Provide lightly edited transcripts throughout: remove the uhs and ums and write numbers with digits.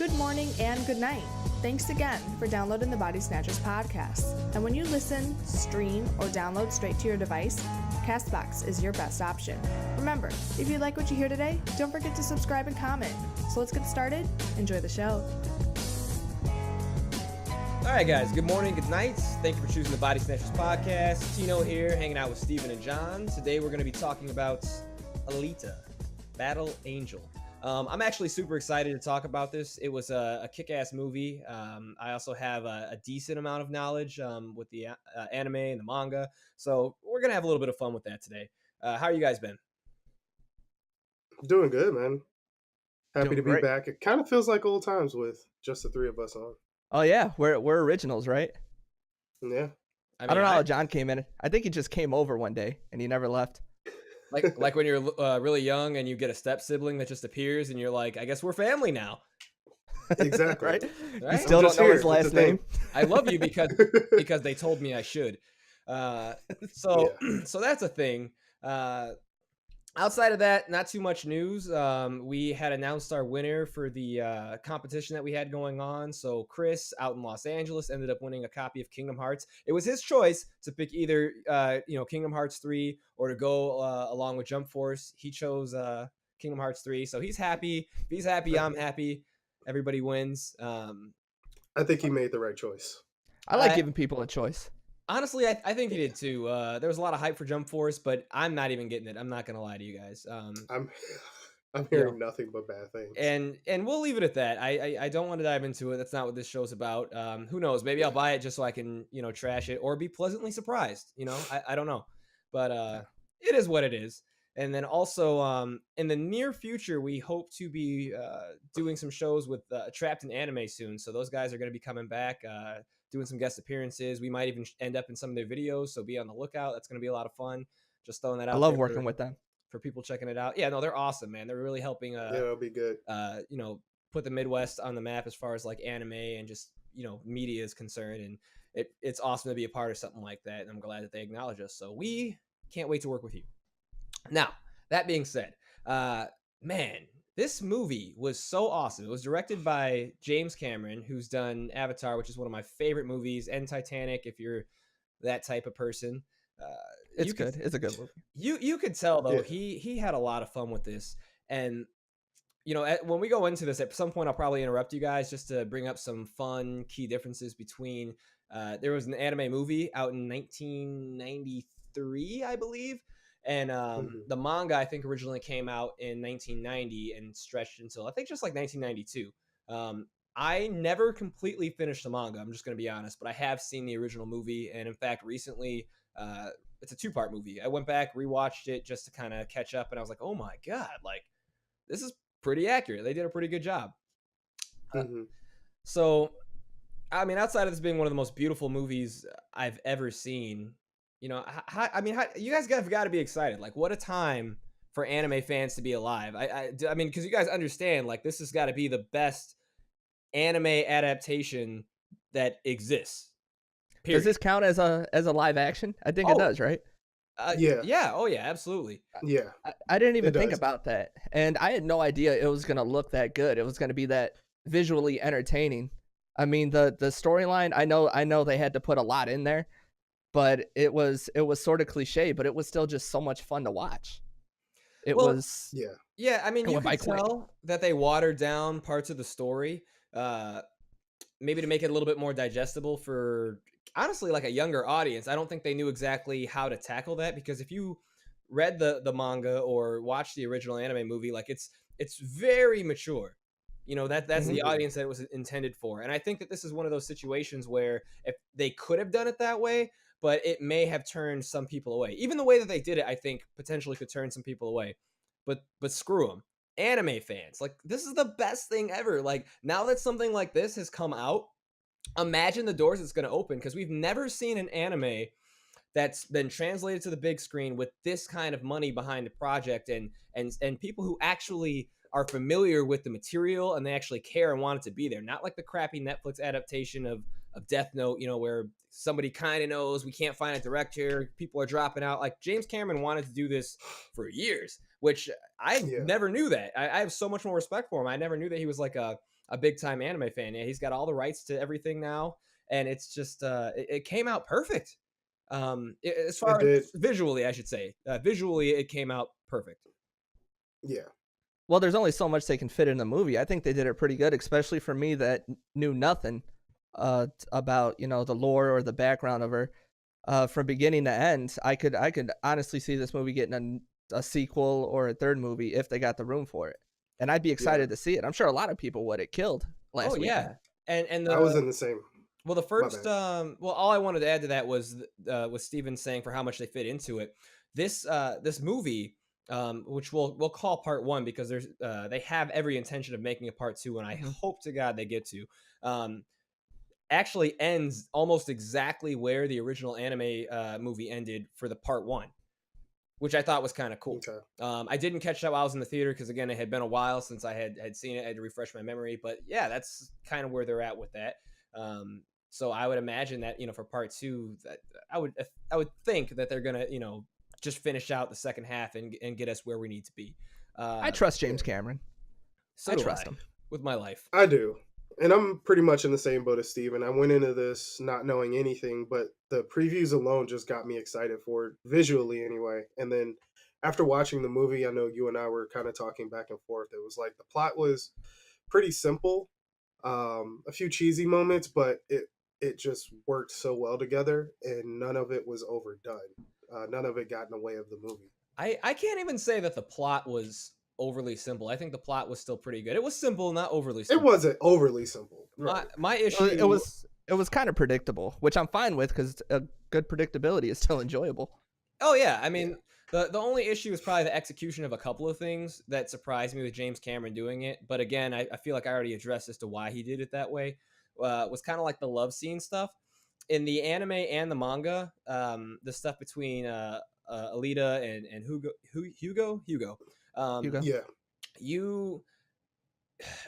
Good morning and good night. Thanks again for downloading the Body Snatchers podcast. And when you listen, stream, or download straight to your device, Castbox is your best option. Remember, if you like what you hear today, don't forget to subscribe and comment. So let's get started. Enjoy the show. All right, guys. Good morning, good night. Thank you for choosing the Body Snatchers podcast. Tino here, hanging out with Steven and John. Today we're going to be talking about Alita, Battle Angel. I'm actually super excited to talk about this. It was a kick-ass movie. I also have a decent amount of knowledge with the anime and the manga, so we're gonna have a little bit of fun with that today. How are you guys been? Doing good, man. Happy Doing to be great. back. It kind of feels like old times with just the three of us on. Oh yeah, we're originals, right? Yeah. I don't know how John came in. I think he just came over one day and he never left. Like when you're really young and you get a step sibling that just appears and you're like, I guess we're family now. Exactly. Right? Right? You still don't know his last name. I love you because they told me I should. So that's a thing. Outside of that, not too much news. We had announced our winner for the competition that we had going on. So Chris out in Los Angeles ended up winning a copy of Kingdom Hearts. It was his choice to pick either Kingdom Hearts 3 or to go along with Jump Force. He chose Kingdom Hearts 3, so he's happy. If he's happy, I'm happy. Everybody wins. I think he made the right choice. I like giving people a choice. Honestly, I think he did too. There was a lot of hype for Jump Force, but I'm not even getting it. I'm not gonna lie to you guys. I'm hearing nothing but bad things. And we'll leave it at that. I don't want to dive into it. That's not what this show's about. Who knows? Maybe I'll buy it just so I can trash it or be pleasantly surprised. I don't know, but it is what it is. And then also in the near future, we hope to be doing some shows with Trapped in Anime soon. So those guys are going to be coming back. Doing some guest appearances. We might even end up in some of their videos, so be on the lookout. That's going to be a lot of fun. Just throwing that out. I love working with them. For people checking it out. Yeah, no, they're awesome, man. They're really helping. Yeah, it'll be good. Put the Midwest on the map as far as like anime and just media is concerned, and it's awesome to be a part of something like that. And I'm glad that they acknowledge us. So we can't wait to work with you. Now, that being said, man. This movie was so awesome. It was directed by James Cameron, who's done Avatar, which is one of my favorite movies, and Titanic, if you're that type of person. It's good. It's a good movie. You could tell, though, he had a lot of fun with this. And, when we go into this, at some point, I'll probably interrupt you guys just to bring up some fun key differences between... there was an anime movie out in 1993, I believe. And the manga, I think, originally came out in 1990 and stretched until, I think, just like 1992. I never completely finished the manga, I'm just going to be honest, but I have seen the original movie. And in fact, recently, it's a 2-part movie. I went back, rewatched it just to kind of catch up. And I was like, oh my God, like, this is pretty accurate. They did a pretty good job. So, I mean, outside of this being one of the most beautiful movies I've ever seen, you guys have got to be excited. Like, what a time for anime fans to be alive. I mean, because you guys understand, like, this has got to be the best anime adaptation that exists. Period. Does this count as a live action? I think it does, right? Yeah. Oh, yeah, absolutely. Yeah. I didn't even think about that. And I had no idea it was going to look that good. It was going to be that visually entertaining. I mean, the storyline, I know they had to put a lot in there. But it was sort of cliche, but it was still just so much fun to watch. Yeah. I mean, you can tell that they watered down parts of the story, maybe to make it a little bit more digestible for, honestly, like a younger audience. I don't think they knew exactly how to tackle that, because if you read the manga or watched the original anime movie, like it's very mature. That's the audience that it was intended for. And I think that this is one of those situations where if they could have done it that way, but it may have turned some people away. Even the way that they did it, I think, potentially could turn some people away. But screw them. Anime fans, like, this is the best thing ever. Like, now that something like this has come out, imagine the doors it's going to open, because we've never seen an anime that's been translated to the big screen with this kind of money behind the project and people who actually are familiar with the material and they actually care and want it to be there. Not like the crappy Netflix adaptation of Death Note, where somebody kind of knows we can't find a director, people are dropping out. Like, James Cameron wanted to do this for years, which I never knew that. I have so much more respect for him. I never knew that he was like a a big time anime fan. Yeah, he's got all the rights to everything now, and it's just it came out perfect. As far as visually, I should say, visually it came out perfect. Yeah. Well, there's only so much they can fit in the movie. I think they did it pretty good, especially for me that knew nothing about, you know, the lore or the background of her. From beginning to end, I could honestly see this movie getting a sequel or a third movie if they got the room for it, and I'd be excited to see it. I'm sure a lot of people would. It killed last week. Yeah, and I was in the same. Well, the first all I wanted to add to that was Steven saying for how much they fit into it. This movie, which we'll call part 1 because there's they have every intention of making a part 2, and I hope to God they get to. Actually ends almost exactly where the original anime movie ended for the part 1, which I thought was kind of cool. Okay. I didn't catch that while I was in the theater because, again, it had been a while since I had seen it. I had to refresh my memory. But, yeah, that's kind of where they're at with that. So I would imagine that, you know, for part 2, that I would think that they're going to, you know, just finish out the second half and get us where we need to be. I trust James Cameron. So I trust him with my life. I do. And I'm pretty much in the same boat as Steven. I went into this not knowing anything, but the previews alone just got me excited for it, visually anyway. And then after watching the movie, I know you and I were kind of talking back and forth. It was like the plot was pretty simple, a few cheesy moments, but it just worked so well together, and none of it was overdone. None of it got in the way of the movie. I can't even say that the plot was overly simple. I think the plot was still pretty good. It was simple, not overly simple. It wasn't overly simple. Right. My issue it was kind of predictable, which I'm fine with because a good predictability is still enjoyable. Oh yeah, I mean the only issue is probably the execution of a couple of things that surprised me with James Cameron doing it. But again, I feel like I already addressed as to why he did it that way. Was kind of like the love scene stuff in the anime and the manga. The stuff between Alita and Hugo.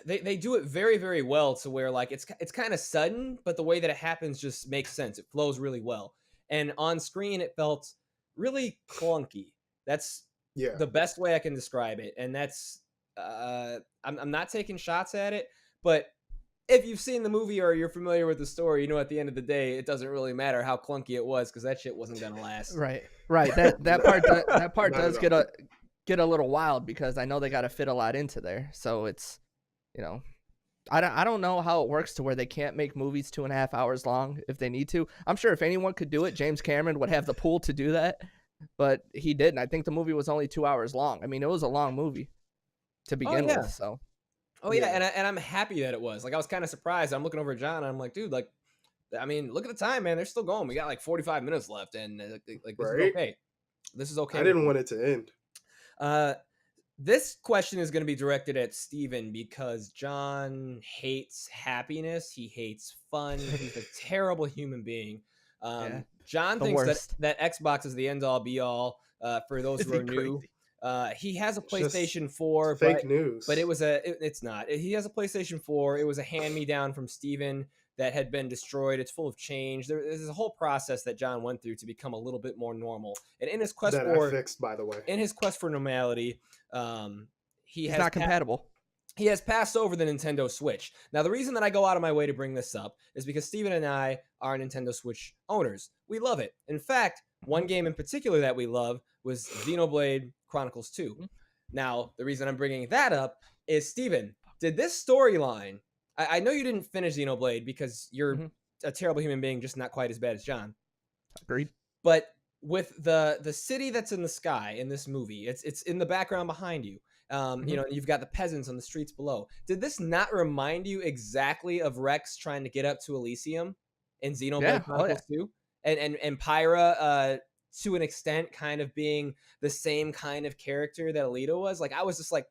They do it very, very well to where like it's kind of sudden, but the way that it happens just makes sense. It flows really well, and on screen it felt really clunky. That's the best way I can describe it, and that's I'm not taking shots at it, but if you've seen the movie or you're familiar with the story, you know at the end of the day it doesn't really matter how clunky it was because that shit wasn't gonna last. Right. That part does get a little wild because I know they got to fit a lot into there. So it's, you know, I don't know how it works to where they can't make movies 2.5 hours long if they need to. I'm sure if anyone could do it, James Cameron would have the pool to do that, but he didn't. I think the movie was only 2 hours long. I mean, it was a long movie to begin with. So. And I'm happy that it was. Like I was kind of surprised. I'm looking over at John and I'm like, dude, like, I mean, look at the time, man. They're still going. We got like 45 minutes left, and like this is okay. This is okay. I didn't want it to end. This question is going to be directed at Steven because John hates happiness. He hates fun. He's a terrible human being. John thinks that Xbox is the end all be all for those who are new. He has a PlayStation 4. Fake news. But it's not. He has a PlayStation 4. It was a hand-me-down from Steven that had been destroyed. It's full of change. There's a whole process that John went through to become a little bit more normal. And in his quest I fixed, by the way. In his quest for normality, he's not compatible. He has passed over the Nintendo Switch. Now, the reason that I go out of my way to bring this up is because Steven and I are Nintendo Switch owners. We love it. In fact, one game in particular that we love was Xenoblade Chronicles 2. Now, the reason I'm bringing that up is, Steven, did this storyline... I know you didn't finish Xenoblade because you're a terrible human being, just not quite as bad as John. Agreed. But with the city that's in the sky in this movie, it's in the background behind you. You know, you've got the peasants on the streets below. Did this not remind you exactly of Rex trying to get up to Elysium in Xenoblade Chronicles 2? And Pyra, to an extent, kind of being the same kind of character that Alita was? Like, I was just like...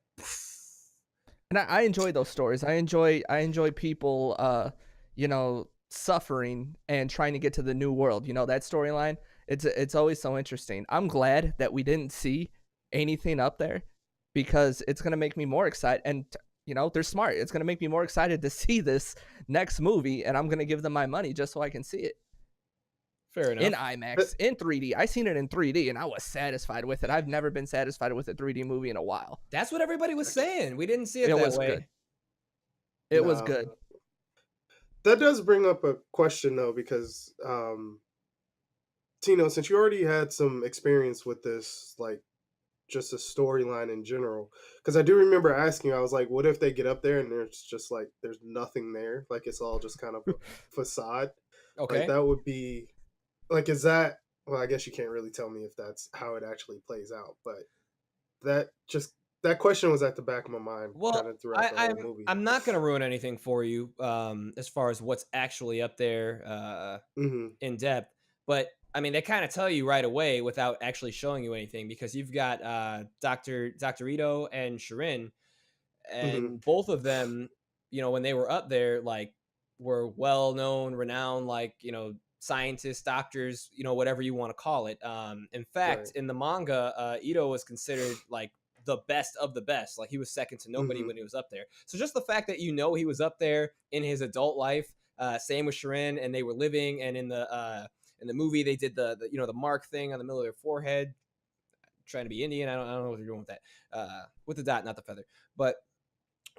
And I enjoy those stories. I enjoy people, you know, suffering and trying to get to the new world. You know, that storyline. It's always so interesting. I'm glad that we didn't see anything up there because it's gonna make me more excited. And you know, they're smart. It's gonna make me more excited to see this next movie, and I'm gonna give them my money just so I can see it. Fair enough. In IMAX, in 3D. I seen it in 3D, and I was satisfied with it. I've never been satisfied with a 3D movie in a while. That's what everybody was saying. We didn't see it that way. Good. It was good. That does bring up a question though, because Tino, since you already had some experience with this, like just a storyline in general, because I do remember asking you, I was like, what if they get up there and there's just like there's nothing there, like it's all just kind of a facade? Okay. Like that would be like, is that, well, I guess you can't really tell me if that's how it actually plays out, but that question was at the back of my mind kind of throughout the whole movie. I'm not going to ruin anything for you as far as what's actually up there in depth, but I mean, they kind of tell you right away without actually showing you anything, because you've got Dr. Ito and Shirin, and both of them, you know, when they were up there, like, were well-known, renowned, like, you know, scientists, doctors, you know, whatever you want to call it. In fact, in the manga, Ito was considered like the best of the best. Like, he was second to nobody when he was up there. So just the fact that, you know, he was up there in his adult life, same with Shirin, and they were living, and in the movie they did the you know, the mark thing on the middle of their forehead, trying to be Indian. I don't know what they're doing with that, with the dot, not the feather. But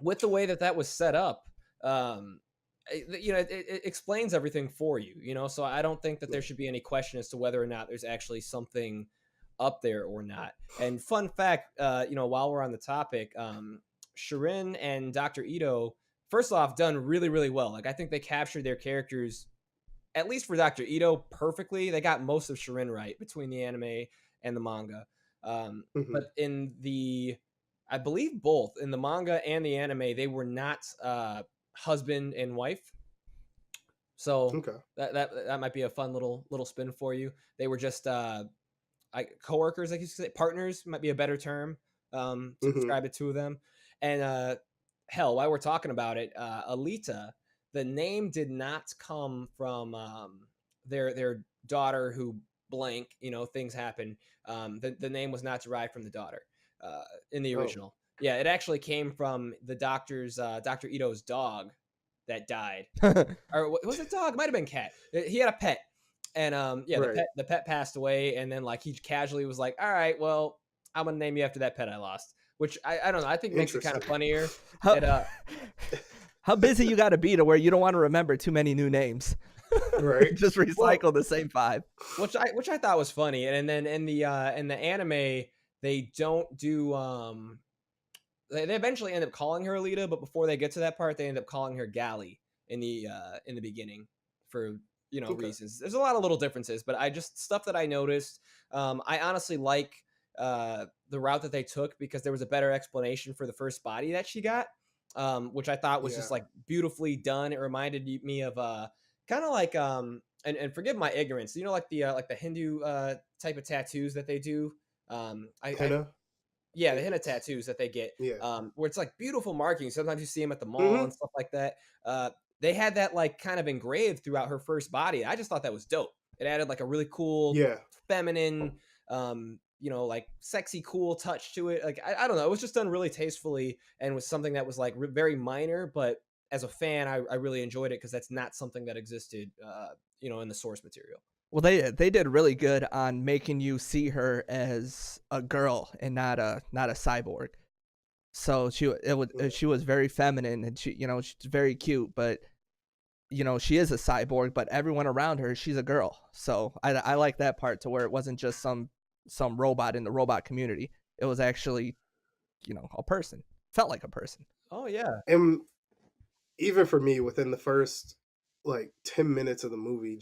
with the way that was set up, you know, it explains everything for you, you know. So I don't think that there should be any question as to whether or not there's actually something up there or not. And fun fact, you know, while we're on the topic, Shirin and Dr. Ito, first off, done really, really well. Like, I think they captured their characters, at least for Dr. Ito, perfectly. They got most of Shirin right between the anime and the manga. But in the, I believe both in the manga and the anime, they were not husband and wife. So that might be a fun little spin for you. They were just co-workers, like you say, partners might be a better term to describe it to them. And hell, while we're talking about it, Alita, the name did not come from their daughter who blank, you know, things happen. The name was not derived from the daughter in the original. Yeah, it actually came from the Dr. Ito's dog that died. Or was it dog? It might have been cat. He had a pet. And the pet passed away, and then like he casually was like, all right, well, I'm gonna name you after that pet I lost. Which I don't know, I think makes it kind of funnier. How busy you gotta be to where you don't want to remember too many new names. Right. Just recycle the same 5. Which I thought was funny. And then in the anime, they don't do they eventually end up calling her Alita, but before they get to that part, they end up calling her Gally in the beginning for, you know, reasons. There's a lot of little differences, but stuff that I noticed. I honestly like the route that they took, because there was a better explanation for the first body that she got, which I thought was just like beautifully done. It reminded me of kind of like and forgive my ignorance, you know, like the Hindu type of tattoos that they do. The henna tattoos that they get, where it's like beautiful markings. Sometimes you see them at the mall and stuff like that. They had that like kind of engraved throughout her first body. I just thought that was dope. It added like a really cool, feminine, you know, like sexy, cool touch to it. Like, I don't know. It was just done really tastefully, and was something that was like very minor, but as a fan, I really enjoyed it, because that's not something that existed, you know, in the source material. Well, they did really good on making you see her as a girl and not a cyborg. So she was very feminine, and she, you know, she's very cute, but you know, she is a cyborg, but everyone around her, she's a girl. So I like that part, to where it wasn't just some robot in the robot community. It was actually, you know, a person. Felt like a person. Oh yeah. And even for me, within the first like 10 minutes of the movie,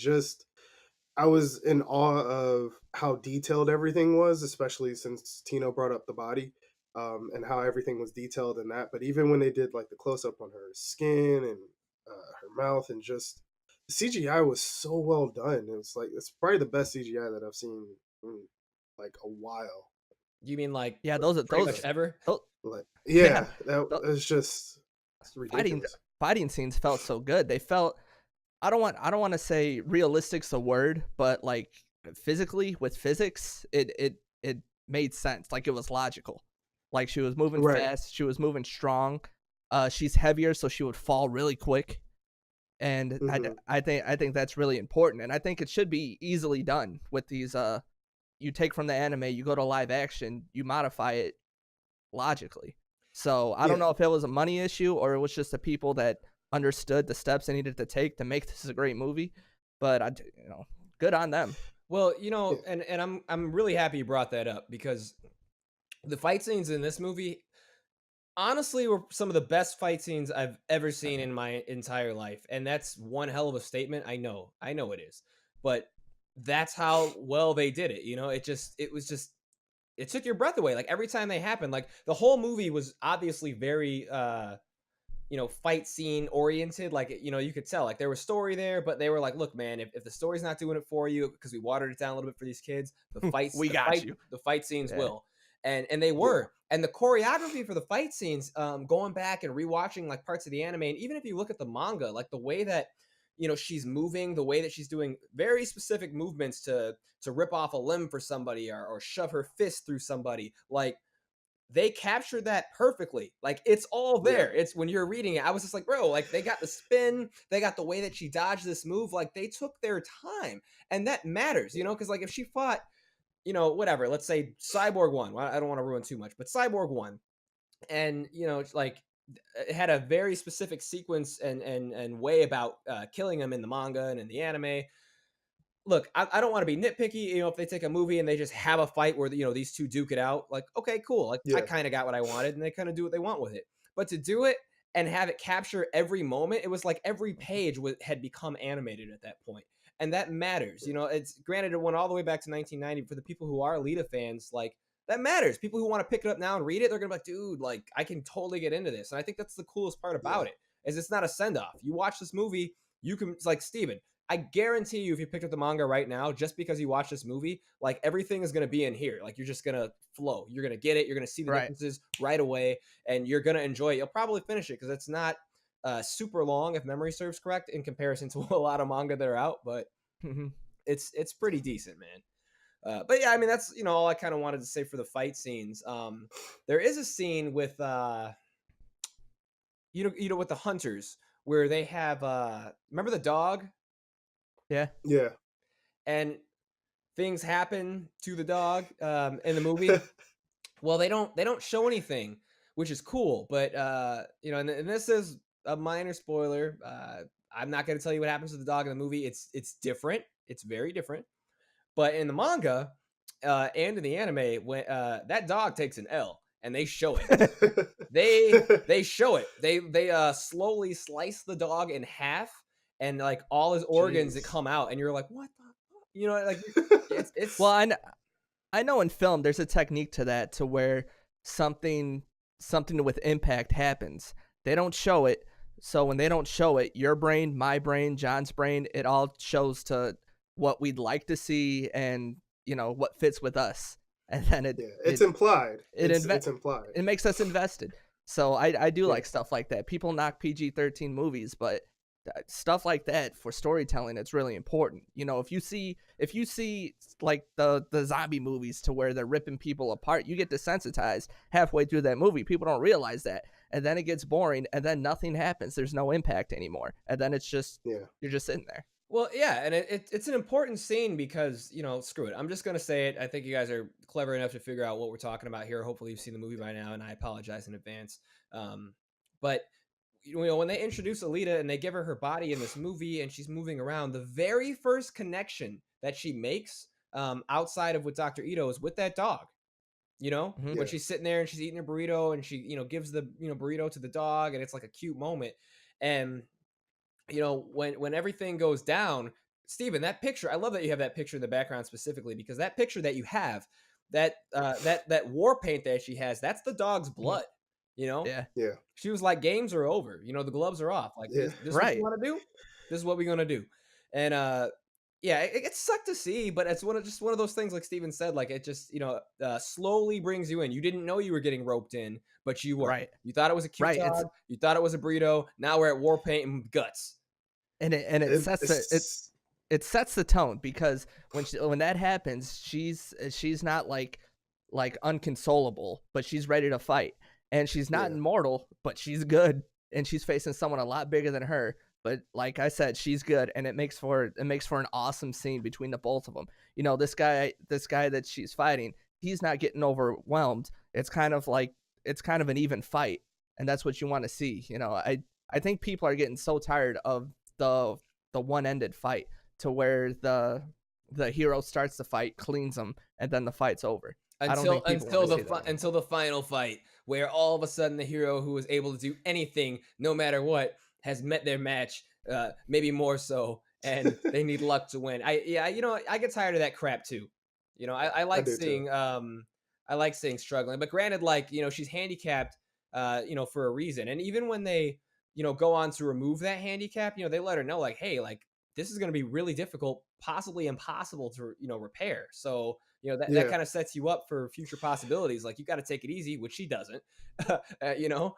I was in awe of how detailed everything was, especially since Tino brought up the body, and how everything was detailed in that. But even when they did like the close up on her skin and her mouth, and just the CGI was so well done. It was like, it's probably the best CGI that I've seen in like a while. You mean like those pretty much ever? Like, that was just ridiculous. Fighting scenes felt so good. They felt, I don't want to say realistic's the word, but like physically, with physics, it made sense. Like, it was logical. Like, she was moving fast, she was moving strong. She's heavier, so she would fall really quick. And I think that's really important, and I think it should be easily done with these. You take from the anime, you go to live action, you modify it logically. So I don't know if it was a money issue or it was just the people that understood the steps they needed to take to make this a great movie. But good on them. Well, and I'm really happy you brought that up, because the fight scenes in this movie honestly were some of the best fight scenes I've ever seen in my entire life. And that's one hell of a statement. I know it is. But that's how well they did it. It took your breath away. Like every time they happened, like the whole movie was obviously very fight scene oriented. Like, you could tell like there was story there, but they were like, look, man, if the story's not doing it for you, because we watered it down a little bit for these kids, the fight scenes will. And they were. And the choreography for the fight scenes, going back and rewatching like parts of the anime, and even if you look at the manga, like the way that she's moving, the way that she's doing very specific movements to rip off a limb for somebody or shove her fist through somebody, like they captured that perfectly. Like it's all there. It's when you're reading it, I was just like, bro, like they got the spin, they got the way that she dodged this move, like they took their time, and that matters, because like if she fought, whatever, let's say Cyborg 1, I don't want to ruin too much, but Cyborg 1, and like it had a very specific sequence and way about killing him in the manga and in the anime. Look, I don't want to be nitpicky, if they take a movie and they just have a fight where these two duke it out, like, okay, cool, like I kind of got what I wanted, and they kind of do what they want with it. But to do it and have it capture every moment, it was like every page had become animated at that point. And that matters. It's granted, it went all the way back to 1990. For the people who are Alita fans, like that matters. People who want to pick it up now and read it, they're gonna be like, dude, like I can totally get into this. And I think that's the coolest part about it, is it's not a send off. You watch this movie, you can, it's like Steven, I guarantee you, if you picked up the manga right now, just because you watch this movie, like everything is gonna be in here. Like you're just gonna flow. You're gonna get it. You're gonna see the differences right away, and you're gonna enjoy it. You'll probably finish it because it's not super long, if memory serves correct, in comparison to a lot of manga that are out, but it's pretty decent, man. But yeah, I mean, that's all I kind of wanted to say for the fight scenes. There is a scene with with the hunters where they have remember the dog? Yeah. And things happen to the dog in the movie. Well, they don't show anything, which is cool, but and this is a minor spoiler. I'm not going to tell you what happens to the dog in the movie. It's different. It's very different. But in the manga and in the anime, when that dog takes an L, and they show it. they show it. They slowly slice the dog in half, and like all his organs that come out, and you're like, what the fuck? Like it's well, I know in film there's a technique to that, to where something with impact happens. They don't show it. So when they don't show it, your brain, my brain, John's brain, it all shows to what we'd like to see and, what fits with us. And then it's implied. It's implied. It makes us invested. So I do like stuff like that. People knock PG-13 movies, but stuff like that for storytelling, it's really important. If you see like the zombie movies to where they're ripping people apart, you get desensitized halfway through that movie. People don't realize that. And then it gets boring, and then nothing happens. There's no impact anymore. And then it's just, you're just sitting there. Well, yeah, and it's an important scene because, screw it. I'm just going to say it. I think you guys are clever enough to figure out what we're talking about here. Hopefully you've seen the movie by now, and I apologize in advance. But, when they introduce Alita and they give her body in this movie and she's moving around, the very first connection that she makes outside of with Dr. Ito is with that dog. When she's sitting there and she's eating a burrito and she, gives the, burrito to the dog, and it's like a cute moment. And, when everything goes down, Steven, that picture, I love that you have that picture in the background specifically, because that picture that you have, that war paint that she has, that's the dog's blood, Yeah. Yeah. She was like, games are over. The gloves are off. Like, this is what you want to do? This is what we're going to do. And, it sucked to see, but it's one of those things, like Steven said, like it just, slowly brings you in. You didn't know you were getting roped in, but you were. Right. You thought it was a cute dog. You thought it was a burrito. Now we're at war paint and guts. And it sets the tone, because when that happens, she's not like unconsolable, but she's ready to fight. And she's not immortal, but she's good, and she's facing someone a lot bigger than her. But like I said, she's good, and it makes for an awesome scene between the both of them. This guy that she's fighting, he's not getting overwhelmed. It's kind of like it's kind of an even fight, and that's what you want to see. You know, I think people are getting so tired of the one-ended fight to where the hero starts the fight, cleans them, and then the fight's over. Until the final fight, where all of a sudden the hero who was able to do anything, no matter what, has met their match, maybe more so, and they need luck to win. I get tired of that crap too. You know, I like seeing struggling, but granted, like, you know, she's handicapped, you know, for a reason, and even when they, you know, go on to remove that handicap, you know, they let her know, like, hey, like, this is going to be really difficult, possibly impossible to, you know, repair. So, you know, that kind of sets you up for future possibilities. Like, you got to take it easy, which she doesn't, you know?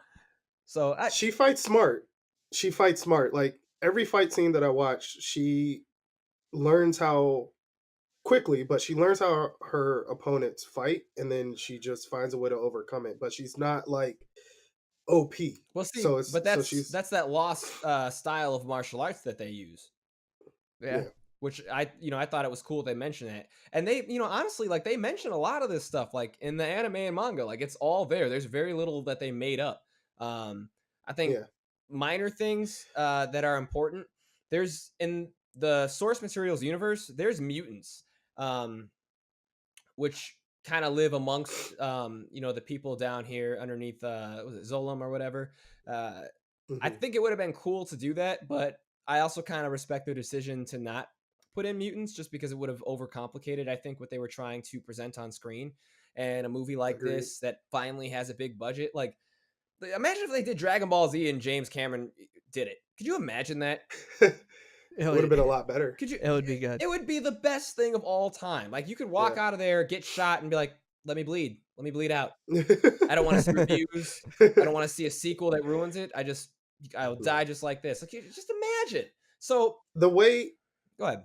So she fights smart. She fights smart. Like, every fight scene that I watch, she learns how quickly, but she learns how her opponents fight, and then she just finds a way to overcome it. But she's not like OP. Well, see, but that's that lost style of martial arts that they use. Yeah. Which I thought it was cool they mentioned that. And they, you know, honestly, like, they mention a lot of this stuff, like, in the anime and manga. Like, it's all there. There's very little that they made up. I think minor things that are important. There's, in the source materials universe, there's mutants, which kind of live amongst, you know, the people down here underneath, was it Zolom or whatever? I think it would have been cool to do that, but I also kind of respect their decision to not put in mutants, just because it would have overcomplicated, I think, what they were trying to present on screen. And a movie like this that finally has a big budget, like, imagine if they did Dragon Ball Z and James Cameron did it. Could you imagine that? It would have been a lot better. It would be good. It would be the best thing of all time. Like, you could walk out of there, get shot, and be like, let me bleed out. I don't want to see reviews. I don't want to see a sequel that ruins it. I'll die just like this. Like, just imagine. So the way, go ahead.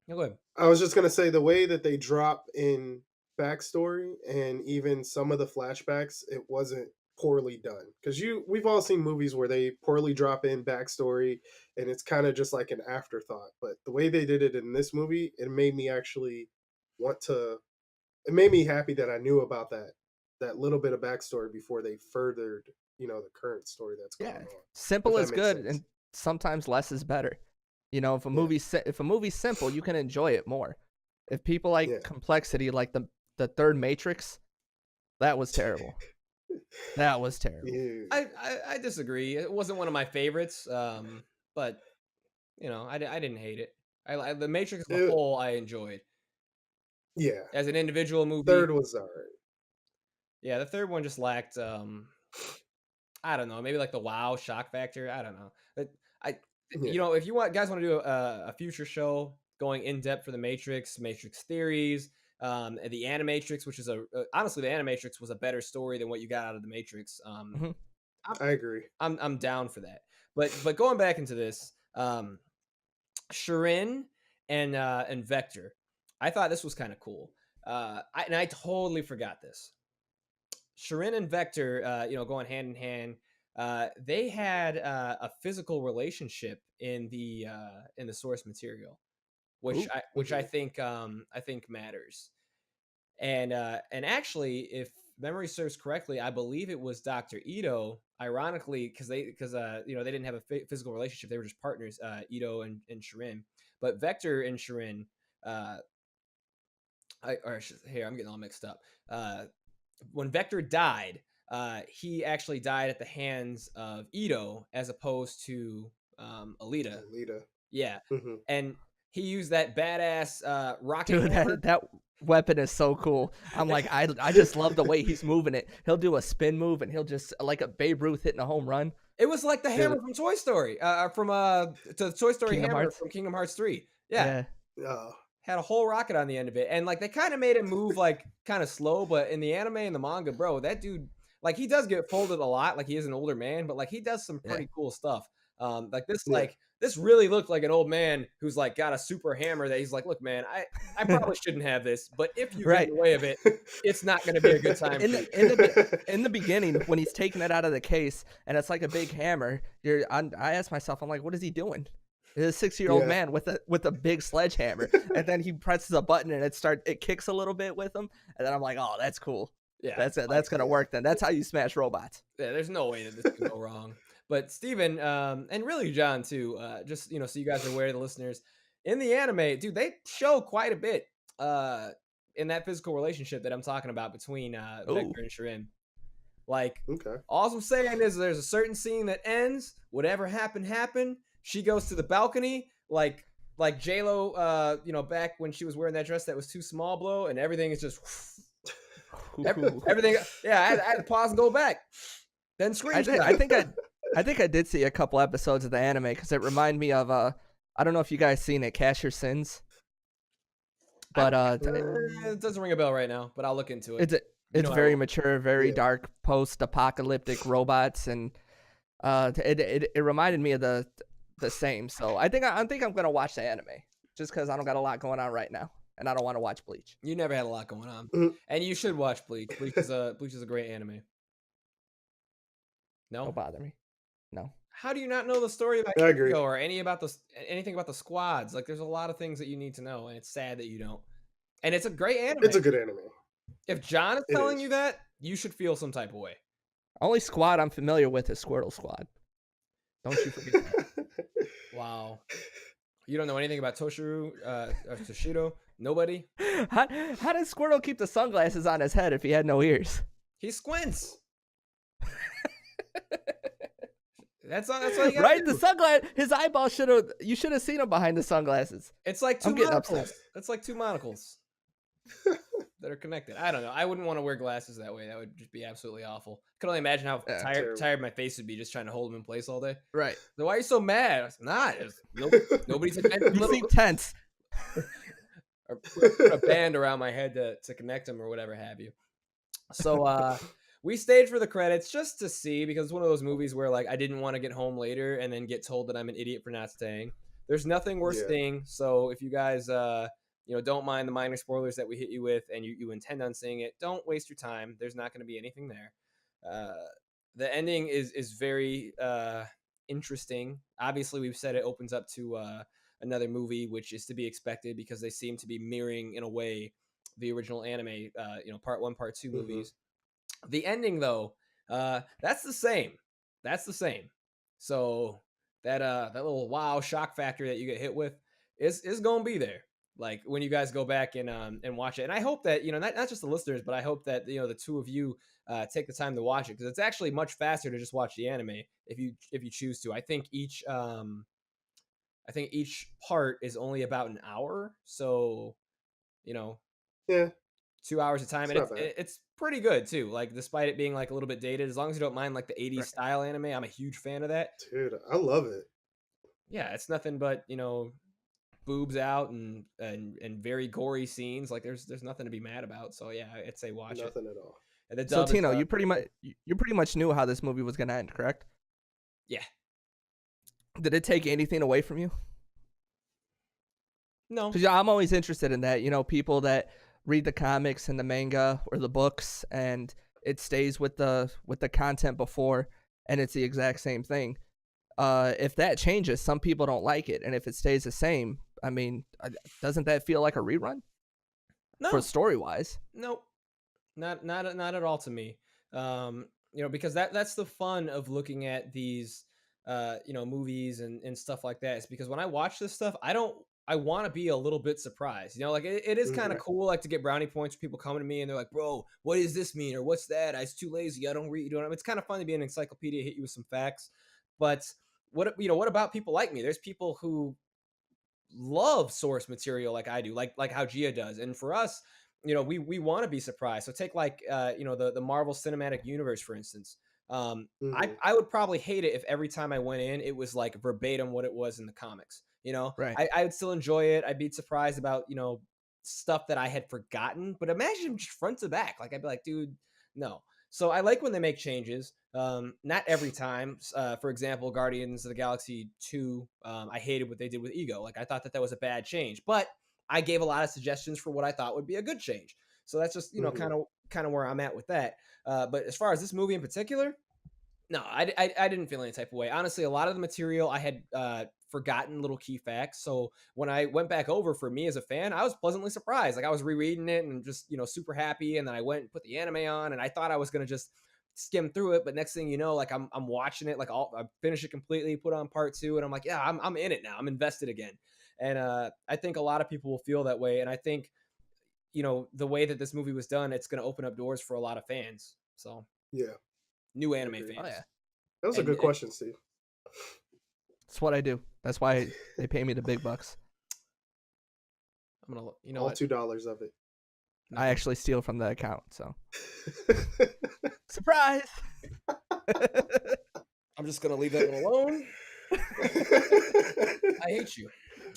No, go ahead. I I was just gonna say, the way that they drop in backstory and even some of the flashbacks, it wasn't poorly done. Because we've all seen movies where they poorly drop in backstory and it's kind of just like an afterthought. But the way they did it in this movie, it made me actually it made me happy that I knew about that little bit of backstory before they furthered, you know, the current story that's going on. Simple is good, and sometimes less is better. You know, if a movie's simple, you can enjoy it more. If people like complexity, like the third Matrix, that was terrible. That was terrible. Yeah. I disagree. It wasn't one of my favorites, but, you know, I didn't hate it. The Matrix as a whole, I enjoyed. Yeah. As an individual movie. Third was alright. Yeah, the third one just lacked, I don't know, maybe like the wow shock factor. I don't know. But you know, if you guys want to do a future show going in depth for the Matrix theories, the Animatrix, which is honestly, the Animatrix was a better story than what you got out of the Matrix. I agree. I'm down for that. But going back into this, Shirin and Vector, I thought this was kind of cool. I totally forgot this. Shirin and Vector, you know, going hand in hand. They had a physical relationship in the source material, which I think matters. And actually, if memory serves correctly, I believe it was Dr. Ito. Ironically, because you know, they didn't have a physical relationship; they were just partners, Ito and Shirin. But Vector and Shirin, here I'm getting all mixed up. When Vector died, he actually died at the hands of Ito as opposed to Alita. Yeah. And he used that badass rocket. Dude, that weapon is so cool. I'm like, I just love the way he's moving it. He'll do a spin move and he'll just, like a Babe Ruth hitting a home run. It was like the hammer from Toy Story, to the Toy Story hammer from Kingdom Hearts 3. Yeah. Had a whole rocket on the end of it. And like, they kind of made it move like kind of slow, but in the anime and the manga, bro, that dude, like, he does get folded a lot. Like, he is an older man, but like, he does some pretty cool stuff. Like this, this really looked like an old man who's like got a super hammer that he's like, look, man, I probably shouldn't have this, but if you get in the way of it, it's not going to be a good time. In the beginning, when he's taking it out of the case and it's like a big hammer, I asked myself, I'm like, what is he doing? It's a 6-year-old man with a big sledgehammer, and then he presses a button and it kicks a little bit with him, and then I'm like, oh, that's cool. Yeah, that's gonna work then. That's how you smash robots. Yeah, there's no way that this can go wrong. But Steven, and really John too, just so you guys are aware, the listeners, in the anime, dude, they show quite a bit in that physical relationship that I'm talking about between Vector and Shirin. Like, Okay. all I'm saying is there's a certain scene that ends, whatever happened. She goes to the balcony, like J-Lo, back when she was wearing that dress that was too small blow, and everything is just everything. Yeah, I had to pause and go back. Then screenshot. I think I did see a couple episodes of the anime because it reminded me of I don't know if you guys seen it, Cash Your Sins. But it doesn't ring a bell right now, but I'll look into it. It's very mature, very dark, post-apocalyptic robots, and it reminded me of the same. So I think I'm gonna watch the anime just because I don't got a lot going on right now, and I don't want to watch Bleach. You never had a lot going on, and you should watch Bleach. Bleach is a great anime. No, don't bother me. No. How do you not know the story about Ego or anything about the squads? Like, there's a lot of things that you need to know, and it's sad that you don't. And it's a great anime. It's a good anime. If John is telling you that, you should feel some type of way. Only squad I'm familiar with is Squirtle Squad. Don't you forget that. Wow. You don't know anything about Toshiru, or Toshido? Nobody? How does Squirtle keep the sunglasses on his head if he had no ears? He squints. That's all you got. Right? The sunglasses, his eyeball you should have seen him behind the sunglasses. It's like two monocles. It's like two monocles that are connected. I don't know. I wouldn't want to wear glasses that way. That would just be absolutely awful. I could only imagine how tired my face would be just trying to hold them in place all day. Right. So why are you so mad? I'm not. Nobody's you seem tense. Or put a band around my head to connect them or whatever have you. So we stayed for the credits just to see, because it's one of those movies where like I didn't want to get home later and then get told that I'm an idiot for not staying. There's nothing worth staying. So if you guys don't mind the minor spoilers that we hit you with, and you intend on seeing it, don't waste your time. There's not going to be anything there. The ending is very interesting. Obviously, we've said it opens up to another movie, which is to be expected because they seem to be mirroring in a way the original anime, part 1, part 2 movies. The ending, though, that's the same. So that little wow shock factor that you get hit with is gonna be there. Like when you guys go back and watch it, and I hope that not just the listeners, but I hope that the two of you take the time to watch it, because it's actually much faster to just watch the anime if you choose to. I think each part is only about an hour, so 2 hours of time, and it's pretty good too. Like despite it being like a little bit dated, as long as you don't mind like the 80s style anime, I'm a huge fan of that. Dude, I love it. Yeah, it's nothing but boobs out and very gory scenes. Like there's nothing to be mad about. So yeah, I'd say watch it. Nothing at all. And so Tino, you pretty much knew how this movie was gonna end, correct? Yeah. Did it take anything away from you? No. Because I'm always interested in that. People that read the comics and the manga or the books, and it stays with the content before, and it's the exact same thing. If that changes, some people don't like it, and if it stays the same, I mean, doesn't that feel like a rerun? No. For story wise. Nope. Not at all to me. Because that's the fun of looking at these movies and stuff like that. Is because when I watch this stuff, I want to be a little bit surprised. Like it is kind of cool, like to get brownie points for people coming to me and they're like, bro, what does this mean? Or what's that? I was too lazy. I don't read. It's kind of fun to be an encyclopedia, hit you with some facts. But what about people like me? There's people who love source material like I do, like how Gia does. And for us, we want to be surprised. So take like the Marvel Cinematic Universe, for instance. I would probably hate it if every time I went in, it was like verbatim what it was in the comics. Right. I would still enjoy it. I'd be surprised about, stuff that I had forgotten, but imagine just front to back. Like I'd be like, dude, no. So I like when they make changes. Not every time. For example, Guardians of the Galaxy 2, I hated what they did with Ego. Like I thought that was a bad change, but I gave a lot of suggestions for what I thought would be a good change. So that's just, kind of where I'm at with that. But as far as this movie in particular, no, I didn't feel any type of way. Honestly, a lot of the material I had forgotten little key facts. So when I went back over, for me as a fan, I was pleasantly surprised. Like I was rereading it and just, super happy. And then I went and put the anime on, and I thought I was going to just skim through it. But next thing you know, like I'm watching it, like I finish it completely, put on part 2, and I'm like, yeah, I'm in it now. I'm invested again. And I think a lot of people will feel that way. And I think, the way that this movie was done, it's going to open up doors for a lot of fans. So yeah, new anime fans. Oh yeah, that was a good question, Steve. That's what I do. That's why they pay me the big bucks. I'm gonna, all $2 of it. I actually steal from the account, so surprise. I'm just gonna leave that one alone. I hate you.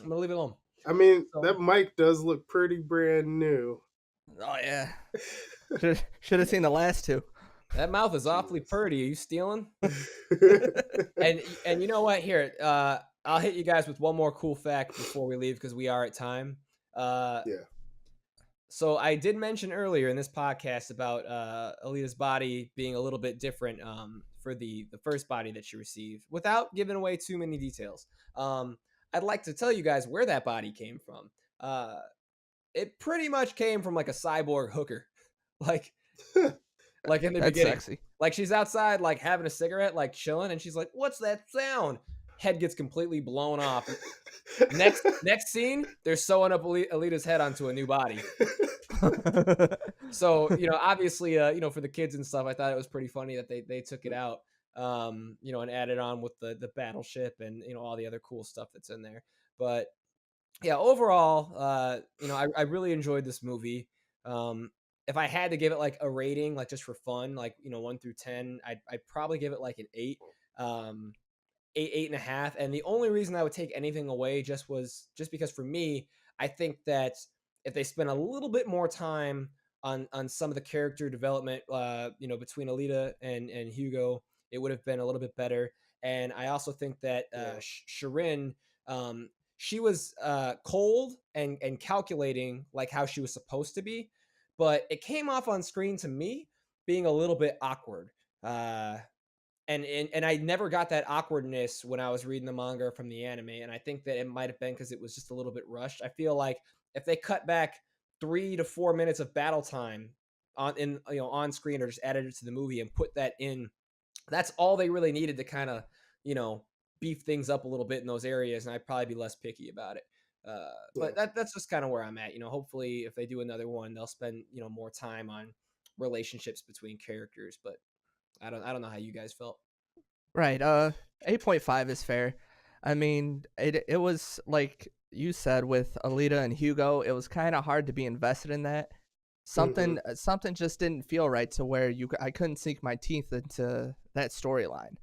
I'm gonna leave it alone. I mean, that mic does look pretty brand new. Oh yeah. Should have seen the last 2. That mouth is awfully purty. Are you stealing? and you know what? Here, I'll hit you guys with one more cool fact before we leave, because we are at time. Yeah. So I did mention earlier in this podcast about Alita's body being a little bit different for the first body that she received, without giving away too many details. I'd like to tell you guys where that body came from. It pretty much came from like a cyborg hooker, like in the That's beginning. sexy. Like she's outside, like having a cigarette, like chilling, and she's like, "What's that sound?" Head gets completely blown off. Next scene, they're sewing up Alita's head onto a new body. So obviously, for the kids and stuff, I thought it was pretty funny that they took it out, and added on with the battleship and all the other cool stuff that's in there. But yeah, overall, I really enjoyed this movie. If I had to give it like a rating, like just for fun, like 1 through 10, I'd probably give it like an 8. 8.5. And the only reason I would take anything away just because for me, I think that if they spent a little bit more time on some of the character development, between Alita and Hugo, it would have been a little bit better. And I also think that Shirin, she was cold and calculating, like how she was supposed to be, but it came off on screen to me being a little bit awkward. And I never got that awkwardness when I was reading the manga from the anime, and I think that it might have been because it was just a little bit rushed. I feel like if they cut back 3 to 4 minutes of battle time on screen, or just added it to the movie and put that in, that's all they really needed to kind of beef things up a little bit in those areas, and I'd probably be less picky about it. But that's just kind of where I'm at. Hopefully if they do another one, they'll spend more time on relationships between characters, but I don't know how you guys felt. Right. 8.5 is fair. I mean, it was like you said with Alita and Hugo, it was kind of hard to be invested in that. Something just didn't feel right to where I couldn't sink my teeth into that storyline.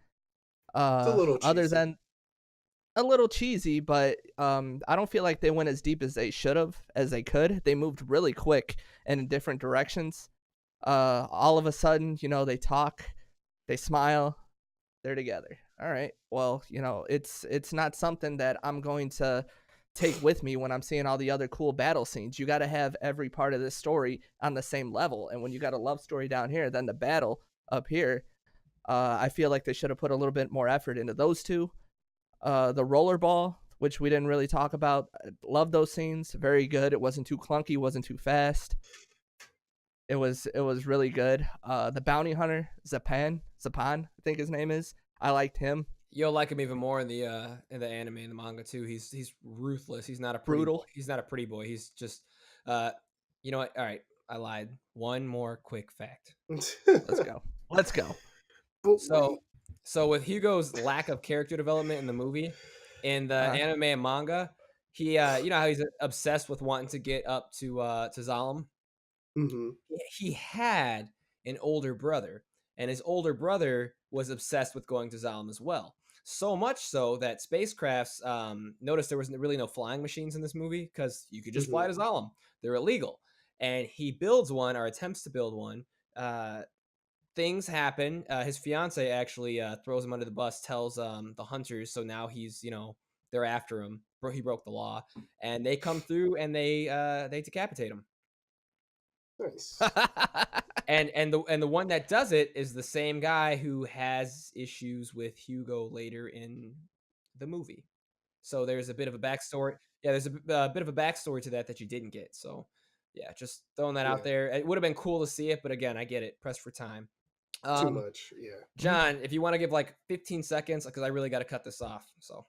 It's a little cheesy. Other than a little cheesy, but I don't feel like they went as deep as they should have, as they could. They moved really quick and in different directions. All of a sudden, they talk. They smile, they're together. All right. Well, it's not something that I'm going to take with me when I'm seeing all the other cool battle scenes. You got to have every part of this story on the same level. And when you got a love story down here, then the battle up here, I feel like they should have put a little bit more effort into those two. The rollerball, which we didn't really talk about, I love those scenes. Very good. It wasn't too clunky, wasn't too fast. It was really good. The bounty hunter, Zapan, I think his name is. I liked him. You'll like him even more in the anime and the manga too. He's ruthless. He's not a brutal. Boy. He's not a pretty boy. He's just you know what? All right, I lied. One more quick fact. Let's go. So with Hugo's lack of character development in the movie, in the anime and manga, he how he's obsessed with wanting to get up to Zalem. Mm-hmm. He had an older brother, and his older brother was obsessed with going to Zalem as well. So much so that spacecrafts noticed there was really no flying machines in this movie, because you could just fly to Zalem. They're illegal. And he builds one, or attempts to build one. Things happen. His fiance actually throws him under the bus, tells the hunters, so now he's, they're after him. He broke the law. And they come through and they decapitate him. Nice. and the one that does it is the same guy who has issues with Hugo later in the movie. So there's a bit of a backstory. Yeah, there's a bit of a backstory to that you didn't get. So yeah, just throwing that out there. It would have been cool to see it, but again, I get it. Pressed for time. Too much. Yeah. John, if you want to give like 15 seconds, because I really got to cut this off. So.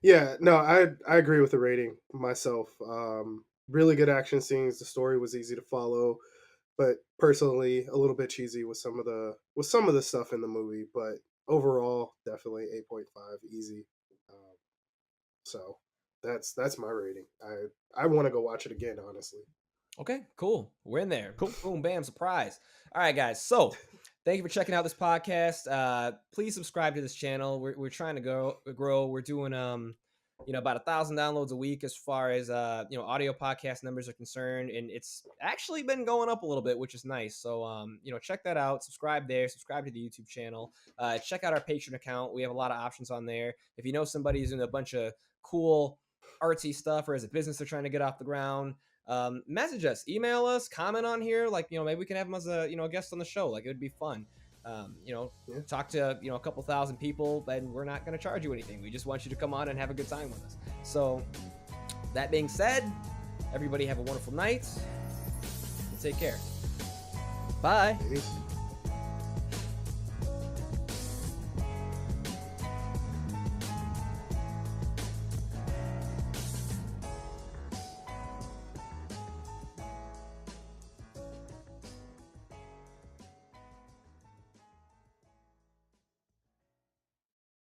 Yeah, no, I agree with the rating myself. Really good action scenes. The story was easy to follow, but personally a little bit cheesy with some of the stuff in the movie. But overall, definitely 8.5, easy. So that's my rating. I want to go watch it again, honestly. Okay, cool. We're in there. Cool. Boom, bam, surprise. All right, guys. So thank you for checking out this podcast. Please subscribe to this channel. We're trying to grow. We're doing about 1,000 downloads a week as far as audio podcast numbers are concerned, and it's actually been going up a little bit, which is nice. So check that out. Subscribe there. Subscribe to the YouTube channel. Check out our Patreon account. We have a lot of options on there. If you know somebody who's doing a bunch of cool artsy stuff, or as a business they're trying to get off the ground, message us, email us, comment on here. Like, maybe we can have them as a guest on the show. Like, it would be fun. Talk to a couple thousand people, and we're not going to charge you anything. We just want you to come on and have a good time with us. So that being said, everybody have a wonderful night and take care. Bye. Peace.